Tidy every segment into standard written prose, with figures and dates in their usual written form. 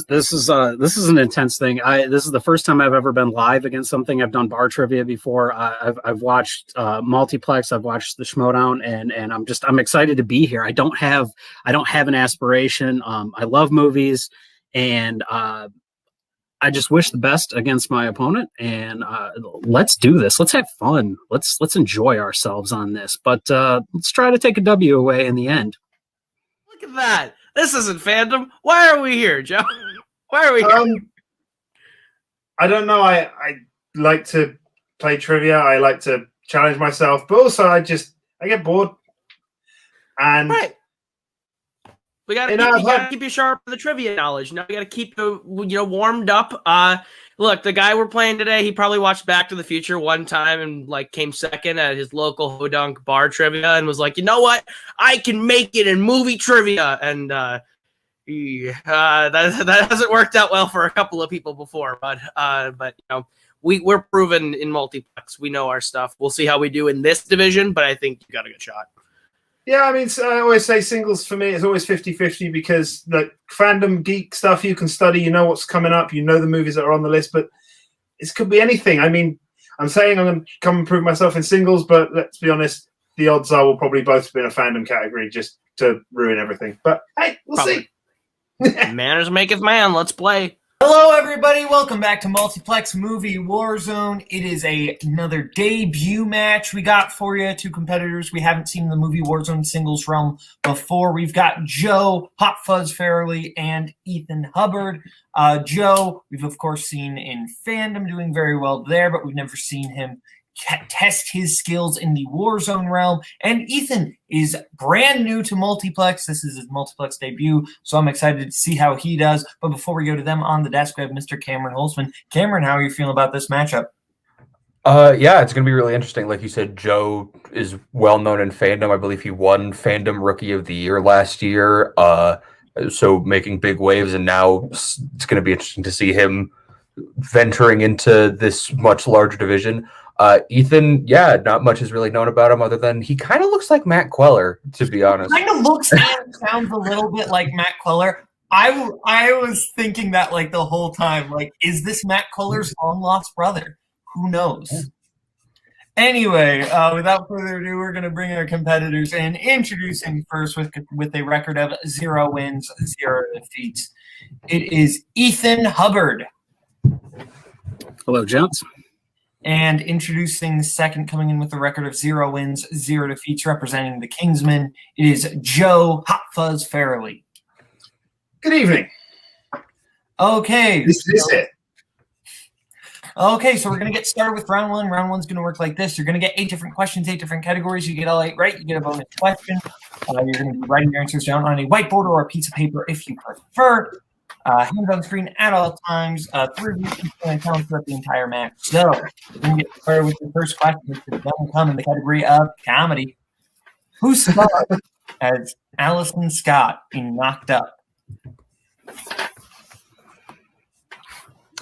is an intense thing. This is the first time I've ever been live against something. I've done bar trivia before. I've watched Multiplex. I've watched the Schmodown, and I'm excited to be here. I don't have an aspiration. I love movies, and I just wish the best against my opponent. And let's do this. Let's have fun. Let's enjoy ourselves on this. But let's try to take a W away in the end. Look at that. This isn't Fandom. Why are we here, Joe? Why are we here? I don't know. I like to play trivia. I like to challenge myself, but also I get bored. And right. We gotta keep you sharp with the trivia knowledge. We gotta keep you warmed up. Look, the guy we're playing today, he probably watched Back to the Future one time and came second at his local Hodunk bar trivia and was like, you know what? I can make it in movie trivia. And that hasn't worked out well for a couple of people before. But we're proven in Multiplex. We know our stuff. We'll see how we do in this division, but I think you got a good shot. Yeah, I mean, I always say singles for me is always 50-50 because the fandom geek stuff you can study, you know what's coming up, you know the movies that are on the list, but it could be anything. I mean, I'm saying I'm going to come and prove myself in singles, but let's be honest, the odds are we'll probably both be in a fandom category just to ruin everything. But hey, we'll see. Manners maketh man. Let's play. Hello, everybody. Welcome back to Multiplex Movie Warzone. It is another debut match we got for you. Two competitors we haven't seen in the movie Warzone singles realm before. We've got Joe, Hot Fuzz Farrelly, and Ethan Hubbard. Joe, we've of course seen in Fandom doing very well there, but we've never seen him test his skills in the Warzone realm. And Ethan is brand new to Multiplex. This is his Multiplex debut, so I'm excited to see how he does. But before we go to them on the desk, we have Mr. Cameron Holzman. Cameron, how are you feeling about this matchup? Yeah, it's going to be really interesting. Like you said, Joe is well known in Fandom. I believe he won Fandom Rookie of the Year last year, so making big waves. And now it's going to be interesting to see him venturing into this much larger division. Ethan, yeah, not much is really known about him other than he kind of looks like Matt Queller, to be honest. Kind of looks and sounds a little bit like Matt Queller. I was thinking that the whole time. Is this Matt Queller's long lost brother? Who knows? Anyway, without further ado, we're going to bring our competitors in. Introducing first with a record of 0 wins, 0 defeats. It is Ethan Hubbard. Hello, gents. And introducing second, coming in with a record of 0 wins, 0 defeats, representing the Kingsmen, it is Joe Hot Fuzz Farrelly. Good evening. Okay. This is it. Okay, so we're going to get started with round one. Round one's going to work like this. You're going to get 8 different questions, 8 different categories. You get all 8 right, you get a bonus question. You're going to be writing your answers down on a whiteboard or a piece of paper if you prefer. Hands on screen at all times. 3 of you can count throughout the entire match. So, we're going to get started with the first question, which is going to come in the category of comedy. Who starred as Allison Scott in Knocked Up?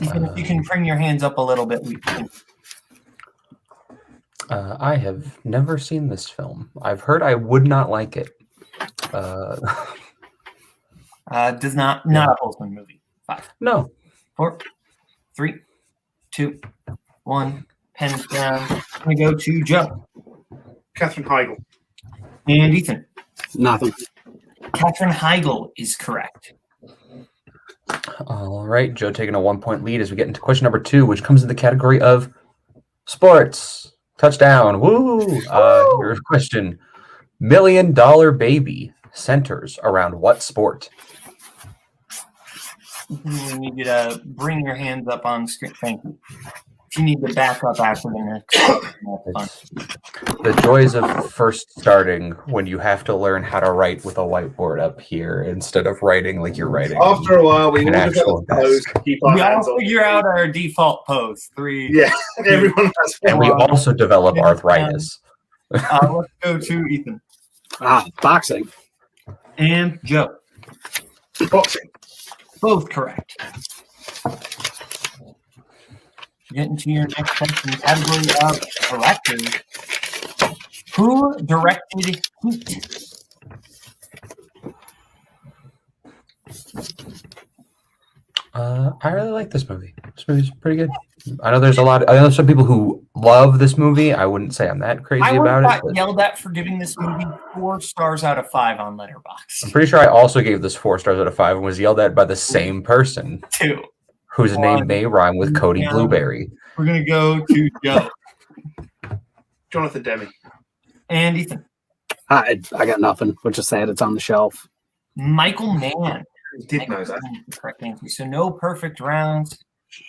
Ethan, if you can bring your hands up a little bit, we can. I have never seen this film. I've heard I would not like it. Does not a Holzman movie. 5. No. 4, 3, 2, 1. Pens down. We go to Joe. Katherine Heigl. And Ethan. Nothing. Katherine Heigl is correct. All right, Joe taking a 1-point lead as we get into question number 2, which comes in the category of sports. Touchdown. Woo! Your question. $1 Million Baby centers around what sport? We need you to bring your hands up on screen. Thank you. If you need to back up after the next. The joys of first starting when you have to learn how to write with a whiteboard up here instead of writing like you're writing. After a while, we an will actual develop pose. Keep our We hands all on. figure out our default pose. 3. Yeah, everyone has And we also develop arthritis. Let's go to Ethan. Boxing. And Joe. boxing. Both correct. Getting to your next question, category of directors. Who directed Heat? I really like this movie. This movie's pretty good. I know I know some people who love this movie. I wouldn't say I'm that crazy about it. But yelled at for giving this movie 4 stars out of 5 on Letterboxd. I'm pretty sure I also gave this 4 stars out of 5 and was yelled at by the same person. 2. Whose name may rhyme with Cody Blueberry. We're going to go to Joe. Jonathan Demme. And Ethan. I got nothing. We'll just say it's on the shelf. Michael Mann. Did know that. Correct answer. So no perfect rounds.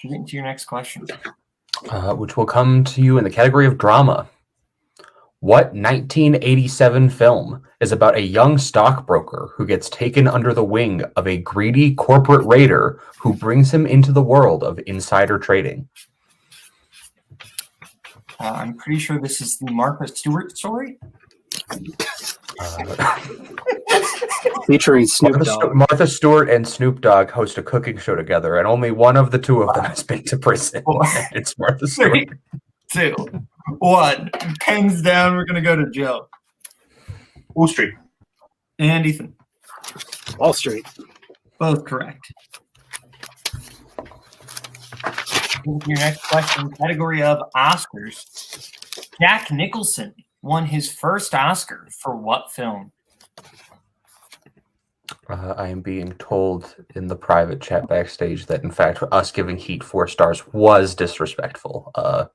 Get into your next question. Which will come to you in the category of drama. What 1987 film is about a young stockbroker who gets taken under the wing of a greedy corporate raider who brings him into the world of insider trading? I'm pretty sure this is the Martha Stewart story. Featuring Snoop Dogg. Martha Stewart and Snoop Dogg host a cooking show together, and only one of the two of them has been to prison. It's Martha Stewart. 3, 2, 1. Pens down. We're going to go to Joe. Wall Street. And Ethan. Wall Street. Both correct. Your next question, category of Oscars. Jack Nicholson won his first Oscar for what film? I am being told in the private chat backstage that, in fact, us giving Heat 4 stars was disrespectful. To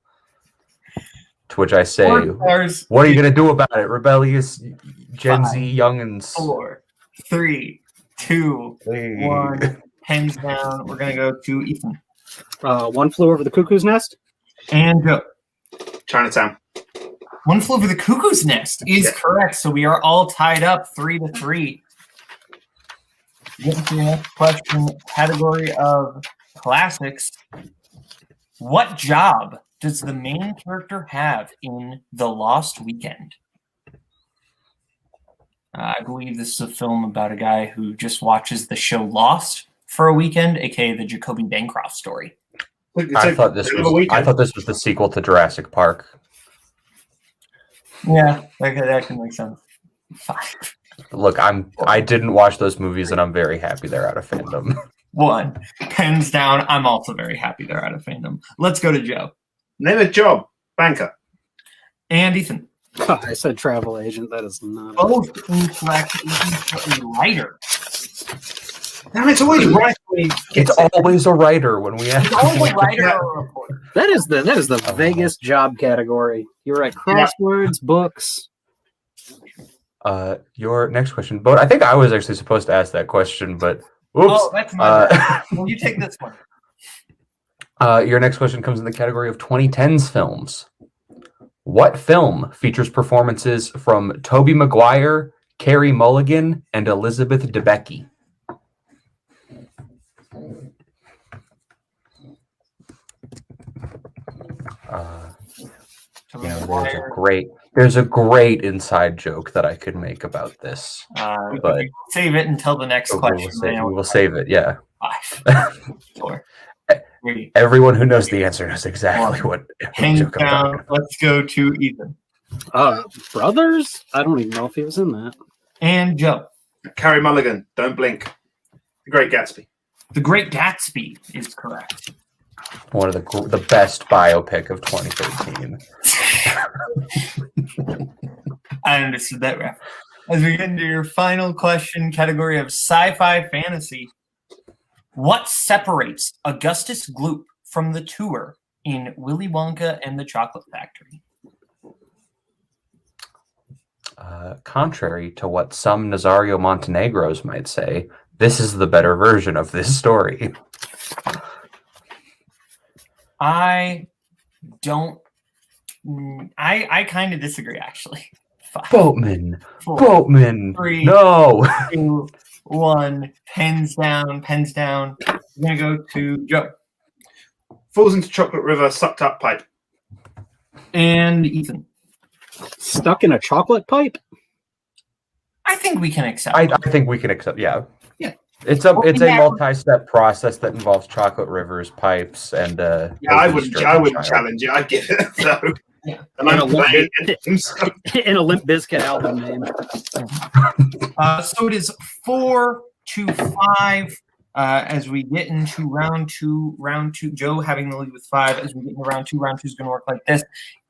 which I say, what are you going to do about it? Rebellious Gen Z youngins. 4, 3, 2, 1. Pens down. We're going to go to Ethan. One Flew Over the Cuckoo's Nest. And Joe. Chinatown. One Flew Over the Cuckoo's Nest is correct. So we are all tied up 3-3. Getting to your next question, category of classics. What job does the main character have in The Lost Weekend? I believe this is a film about a guy who just watches the show Lost for a weekend, aka the Jacoby Bancroft story. I thought this was the sequel to Jurassic Park. Yeah, that can make sense. 5. Look, I didn't watch those movies, and I'm very happy they're out of Fandom. 1. Pens down. I'm also very happy they're out of Fandom. Let's go to Joe. Name a job. Banker. And Ethan. I said travel agent. That is not. Both incorrect. Ethan, a writer. Damn, it's always right. It's always a writer when we ask. Always a writer or a reporter. That is the biggest job category. You write crosswords, books. Your next question, Boat. I think I was actually supposed to ask that question, but oops. Oh, that's my well, you take this one. Your next question comes in the category of 2010s films. What film features performances from Tobey Maguire, Carey Mulligan, and Elizabeth Debicki? There's a great inside joke that I could make about this. But save it until the next question. We will save it, yeah. 5, 4, 3. Everyone who knows the answer knows exactly what joke I'm talking about. Let's go to Ethan. Brothers? I don't even know if he was in that. And Joe. Carey Mulligan. Don't blink. The Great Gatsby. The Great Gatsby is correct. One of the best biopic of 2013. I understood that reference. As we get into your final question, category of sci-fi fantasy, what separates Augustus Gloop from the tour in Willy Wonka and the Chocolate Factory? Contrary to what some Nazario Montenegros might say, this is the better version of this story. I kind of disagree, actually. 5, Boatman. 4, Boatman. 3, no. 2, 1. Pens down. Pens down. We're going to go to Joe. Falls into Chocolate River, sucked up pipe. And Ethan. Stuck in a chocolate pipe? I think we can accept. I think we can accept. Yeah. Yeah. It's a multi-step process that involves chocolate rivers, pipes, and yeah, I wouldn't challenge it. I get it. So, yeah. And I'm playing in a Limp Bizkit album name. So it is 4-5 as we get into round two, Joe having the lead with 5. As we get into round two is going to work like this.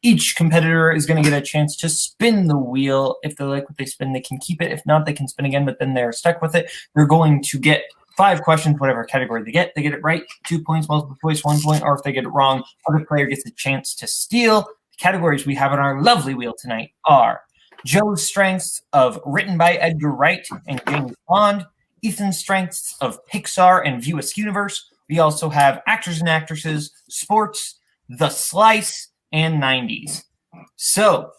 Each competitor is going to get a chance to spin the wheel. If they like what they spin, they can keep it. If not, they can spin again, but then they're stuck with it. They're going to get 5 questions, whatever category they get. They get it right, 2 points, multiple choice, 1 point, or if they get it wrong, other player gets a chance to steal. The categories we have on our lovely wheel tonight are Joe's strengths of Written by Edgar Wright and James Bond, Ethan's strengths of Pixar and View Askew Universe. We also have actors and actresses, sports, The Slice, and 90s. So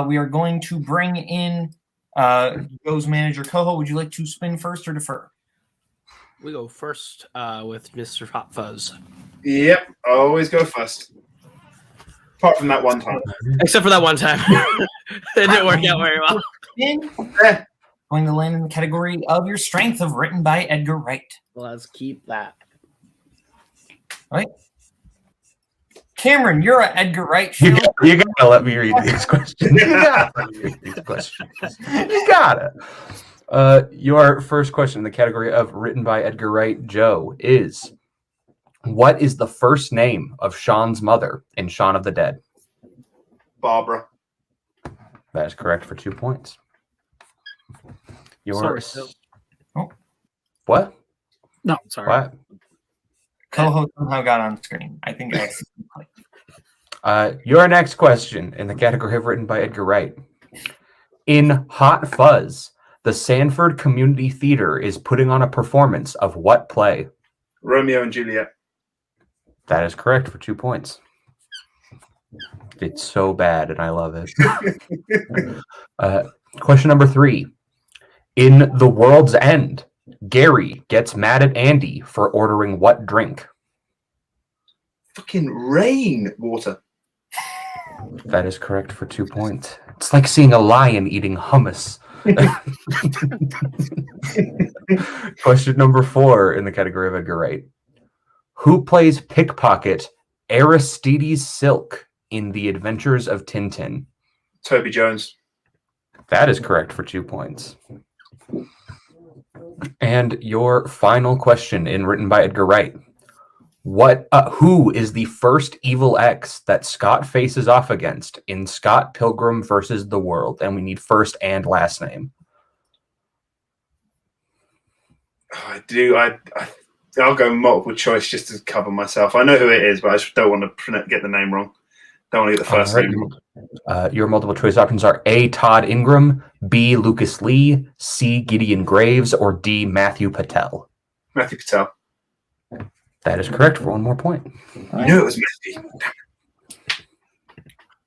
we are going to bring in Joe's manager, Koho. Would you like to spin first or defer? We go first with Mr. Hot Fuzz. Yep, I always go first. Apart from that one time. Except for that one time. It didn't work out very well. Going to land in the category of your strength of Written by Edgar Wright. Let's keep that. All right. Cameron, you're an Edgar Wright. You gotta let me read these questions. You gotta let me read these questions. You gotta. Your first question in the category of Written by Edgar Wright, Joe, is what is the first name of Sean's mother in Shaun of the Dead? Barbara. That is correct for 2 points. Yours. Oh. What? No, sorry. What? Koho somehow got on screen. I think Your next question in the category of Written by Edgar Wright. In Hot Fuzz, the Sanford Community Theater is putting on a performance of what play? Romeo and Juliet. That is correct for 2 points. It's so bad, and I love it. Question number 3. In The World's End, Gary gets mad at Andy for ordering what drink? Fucking rain water. That is correct for 2 points. It's like seeing a lion eating hummus. Question number 4 in the category of Edgar Wright. Who plays pickpocket Aristides Silk in The Adventures of Tintin? Toby Jones. That is correct for 2 points. And your final question in Written by Edgar Wright. Who is the first evil X that Scott faces off against in Scott Pilgrim versus the World? And we need first and last name. I do. I'll go multiple choice just to cover myself. I know who it is, but I just don't want to get the name wrong. Don't want to get the first name wrong. Your multiple choice options are A. Todd Ingram, B. Lucas Lee, C. Gideon Graves, or D. Matthew Patel. Matthew Patel. That is correct for 1 more point. I knew it was Matthew.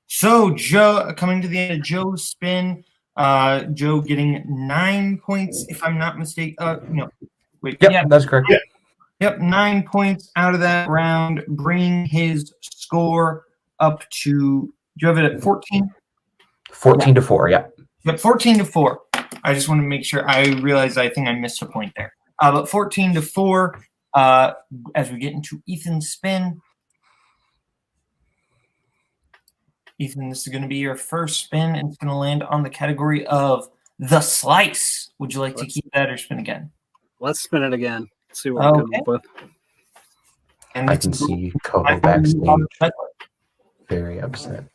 So, Joe, coming to the end of Joe's spin, Joe getting 9 points, if I'm not mistaken. No, wait. Yep, yeah, that's correct. Yeah. Yep, 9 points out of that round, bringing his score up to, do you have it at 14? 14 to 4, yeah. But 14 to 4. I just want to make sure. I realized I think I missed a point there. But 14 to 4, as we get into Ethan's spin. Ethan, this is going to be your first spin, and it's going to land on the category of The Slice. Would you like to keep that or spin again? Let's spin it again. See what we come up with. And I can see Koho backstage. Very upset.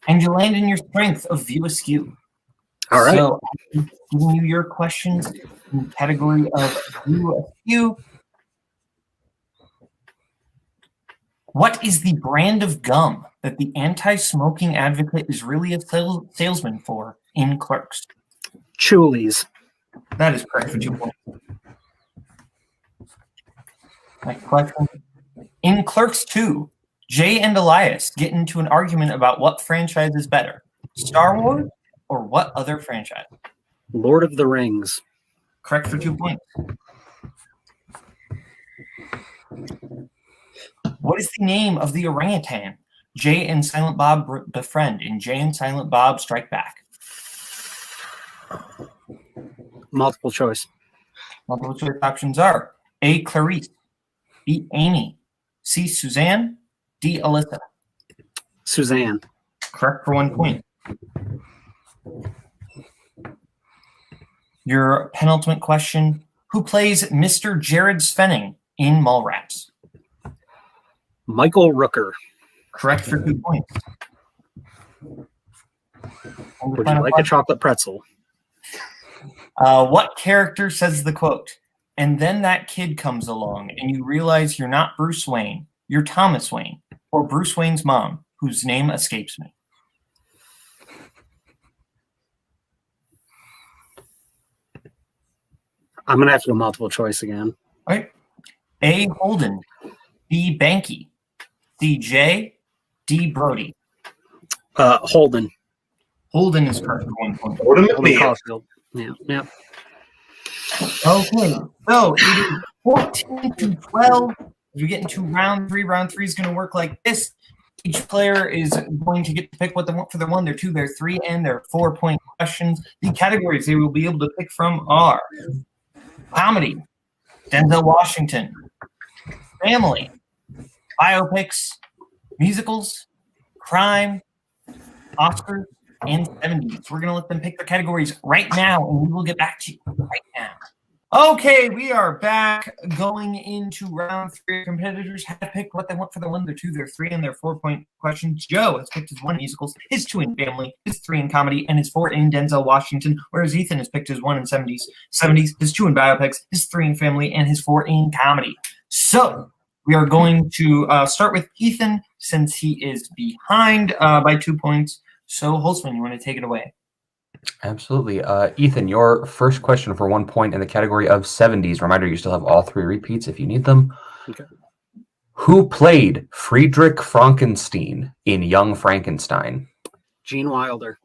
And you land in your strength of View Askew. All right. So, I'm giving you your questions in the category of View Askew. What is the brand of gum that the anti-smoking advocate is really a salesman for in Clerks? Chulies. That is correct for 2 points. Next question. In Clerks 2, Jay and Elias get into an argument about what franchise is better, Star Wars or what other franchise? Lord of the Rings. Correct for 2 points. What is the name of the orangutan Jay and Silent Bob befriend in Jay and Silent Bob Strike Back? Multiple choice. Multiple choice options are A. Clarice, B. Amy, C. Suzanne, D. Alyssa. Suzanne. Correct for 1 point. Your penultimate question Who plays Mr. Jared Svenning in Mallrats? Michael Rooker. Correct for 2 points. Would you like a chocolate pretzel? What character says the quote? And then that kid comes along, and you realize you're not Bruce Wayne, you're Thomas Wayne, or Bruce Wayne's mom, whose name escapes me. I'm going to have to go multiple choice again. All right. A. Holden. B. Banky. C. J. D. Brody. Holden. Holden is correct for 1 point. Holden Caulfield. Yeah. Okay. So it is 14 to 12. As we get into round 3, round 3 is going to work like this. Each player is going to get to pick what they want for their 1, their 2, their 3, and their 4-point questions. The categories they will be able to pick from are comedy, Denzel Washington, family, biopics, musicals, crime, Oscars, and 70s. We're going to let them pick their categories right now, and we will get back to you right now. Okay, we are back going into round 3. Competitors have picked what they want for their 1, their 2, their 3, and their 4-point questions. Joe has picked his 1 musicals, his 2 in family, his 3 in comedy, and his 4 in Denzel Washington, whereas Ethan has picked his 1 in 70s, his 2 in biopics, his 3 in family, and his 4 in comedy. So we are going to start with Ethan since he is behind by 2 points. So Holtzman, you want to take it away? Absolutely. Ethan, your first question for 1 point in the category of 70s. Reminder, you still have all 3 repeats if you need them. Okay. Who played Friedrich Frankenstein in Young Frankenstein? Gene Wilder.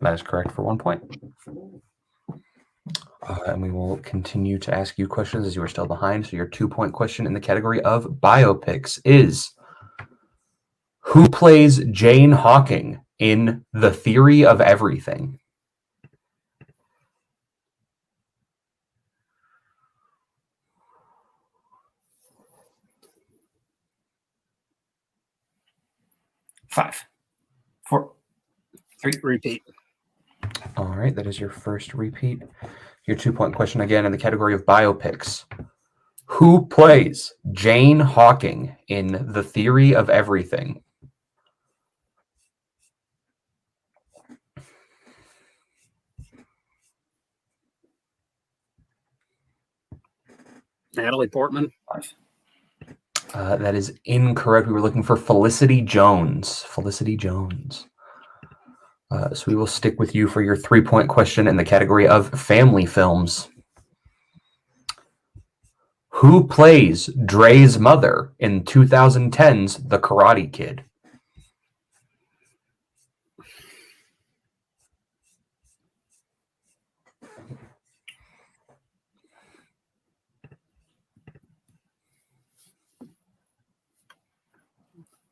That is correct for 1 point. And we will continue to ask you questions as you are still behind. So your 2-point question in the category of biopics is, who plays Jane Hawking in The Theory of Everything? Five, 4, 3. Repeat. All right, that is your first repeat. Your 2-point question again in the category of biopics. Who plays Jane Hawking in The Theory of Everything? Natalie Portman. That is incorrect. We were looking for Felicity Jones. Felicity Jones. So we will stick with you for your 3-point question in the category of family films. Who plays Dre's mother in 2010's The Karate Kid?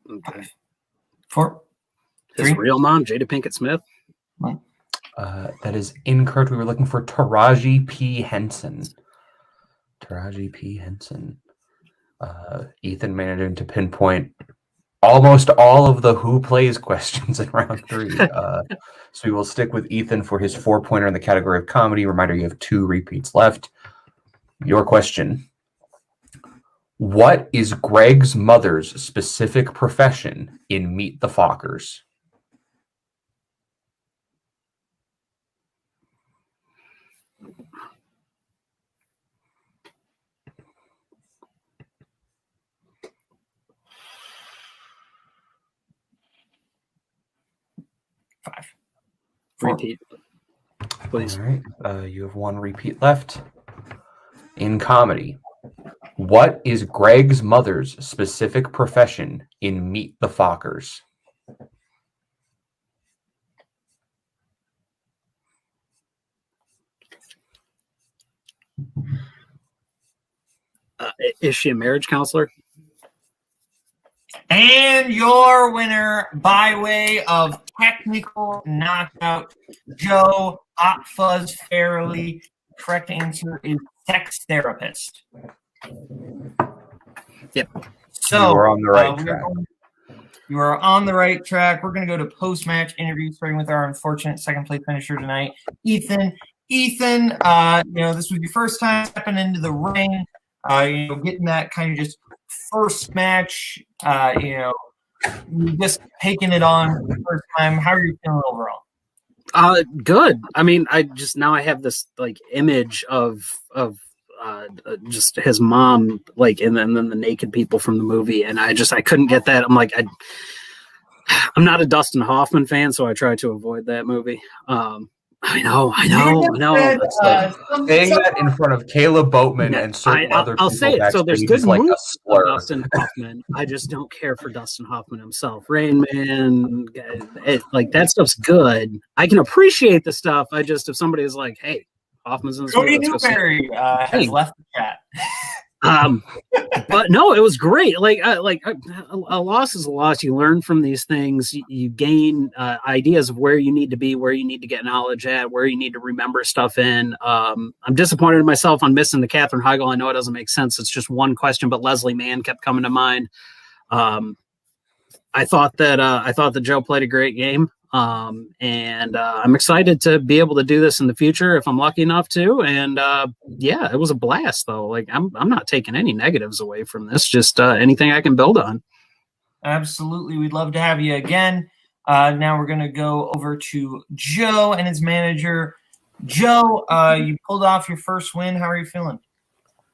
Okay. 4, His 3. real mom, Jada Pinkett Smith. That is incorrect. We were looking for Taraji P. Henson. Taraji P. Henson. Ethan managing to pinpoint almost all of the who plays questions in round 3. So we will stick with Ethan for his 4-pointer in the category of comedy. Reminder, you have 2 repeats left. Your question. What is Greg's mother's specific profession in Meet the Fockers? Five. Repeat, please. All right. You have 1 repeat left. In comedy, what is Greg's mother's specific profession in Meet the Fockers? Is she a marriage counselor? And your winner by way of technical knockout, Joe Hot Fuzz Farrelly. Correct answer is sex therapist. Yep. So you are on the right track. You are on the right track. We're going to go to post-match interviews, starting with our unfortunate second-place finisher tonight, Ethan. Ethan, this was your first time stepping into the ring, getting that kind of just first match, just taking it on for the first time. How are you feeling overall? Good. I mean, I have this like image of just his mom, like, and then the naked people from the movie, and I couldn't get that. I'm like, I'm not a Dustin Hoffman fan, so I try to avoid that movie. I know. Saying that in front of Kaleb Boatman and certain other people. I'll say it. So there's good like movies of Dustin Hoffman. I just don't care for Dustin Hoffman himself. Rain Man, like that stuff's good. I can appreciate the stuff. If somebody is like, hey, Hoffman's in this Cody Newberry has left the chat. But no, it was great. Like a loss is a loss. You learn from these things. You gain ideas of where you need to be, where you need to get knowledge at, where you need to remember stuff in. I'm disappointed in myself on missing the Katherine Heigl. I know it doesn't make sense. It's just one question, but Leslie Mann kept coming to mind. I thought that Joe played a great game. And I'm excited to be able to do this in the future if I'm lucky enough to. And yeah, it was a blast though. Like I'm not taking any negatives away from this, just anything I can build on. Absolutely. We'd love to have you again. Now we're going to go over to Joe and his manager. Joe, you pulled off your first win. How are you feeling?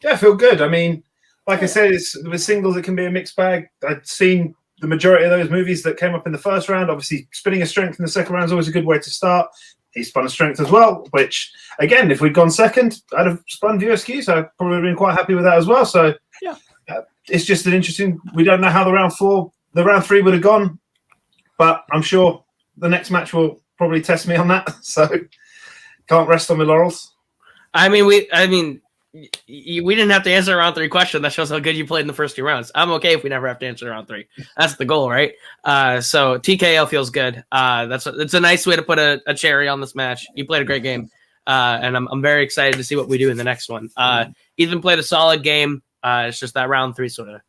Yeah, I feel good. I mean, like I said, with singles, it can be a mixed bag. I'd seen the majority of those movies that came up in the first round. Obviously, spinning a strength in the second round is always a good way to start. He spun a strength as well, which, again, if we'd gone second, I'd have spun VSQ, so I'd probably been quite happy with that as well. So, yeah, it's just an interesting. We don't know how the round three would have gone, but I'm sure the next match will probably test me on that. So, can't rest on my laurels. We didn't have to answer a round 3 question. That shows how good you played in the first 2 rounds. I'm okay if we never have to answer round 3. That's the goal, right? So TKO feels good. It's a nice way to put a cherry on this match. You played a great game, and I'm very excited to see what we do in the next one. Ethan played a solid game. It's just that round 3 sort of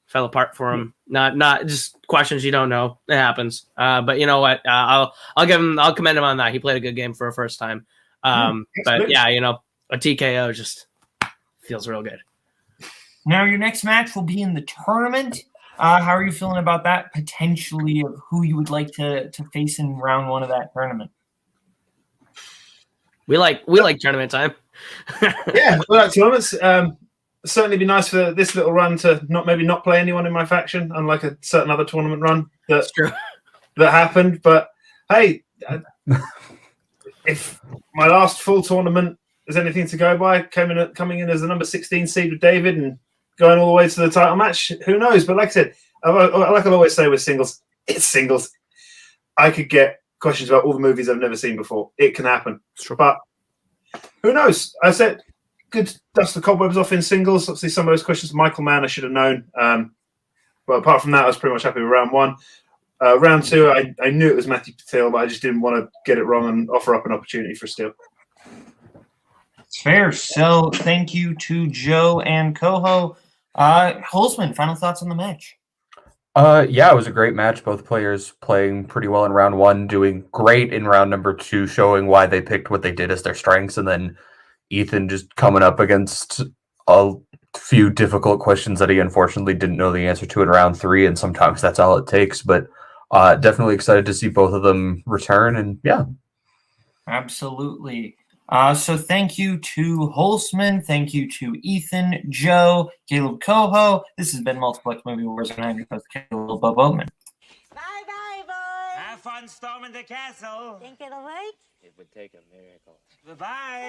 fell apart for him. Not just questions you don't know. It happens. But you know what? I'll commend him on that. He played a good game for a first time. But yeah, a TKO just feels real good. Now your next match will be in the tournament. How are you feeling about that? Potentially of who you would like to face in round 1 of that tournament? We like tournament time. Yeah, we like tournaments. Certainly be nice for this little run to not play anyone in my faction, unlike a certain other tournament run that happened. But hey, if my last full tournament is anything to go by, coming in as the number 16 seed with David and going all the way to the title match, who knows? But like I said, like I always say with singles, it's singles. I could get questions about all the movies I've never seen before. It can happen. But who knows? I said, good dust the cobwebs off in singles. Obviously, some of those questions, Michael Mann, I should have known. But apart from that, I was pretty much happy with round 1. Round 2, I knew it was Matthew Patil, but I just didn't want to get it wrong and offer up an opportunity for a steal. Fair. So thank you to Joe and Koho. Holzman, final thoughts on the match? Yeah, it was a great match. Both players playing pretty well in round 1, doing great in round number 2, showing why they picked what they did as their strengths, and then Ethan just coming up against a few difficult questions that he unfortunately didn't know the answer to in round 3, and sometimes that's all it takes. But definitely excited to see both of them return, and yeah. Absolutely. So thank you to Holzman, thank you to Ethan, Joe, Kaleb Koho. This has been Multiplex Movie Wars, and I'm your host, Kaleb Boatman. Bye-bye, boys. Have fun storming the castle. Think it'll work? It would take a miracle. Bye-bye.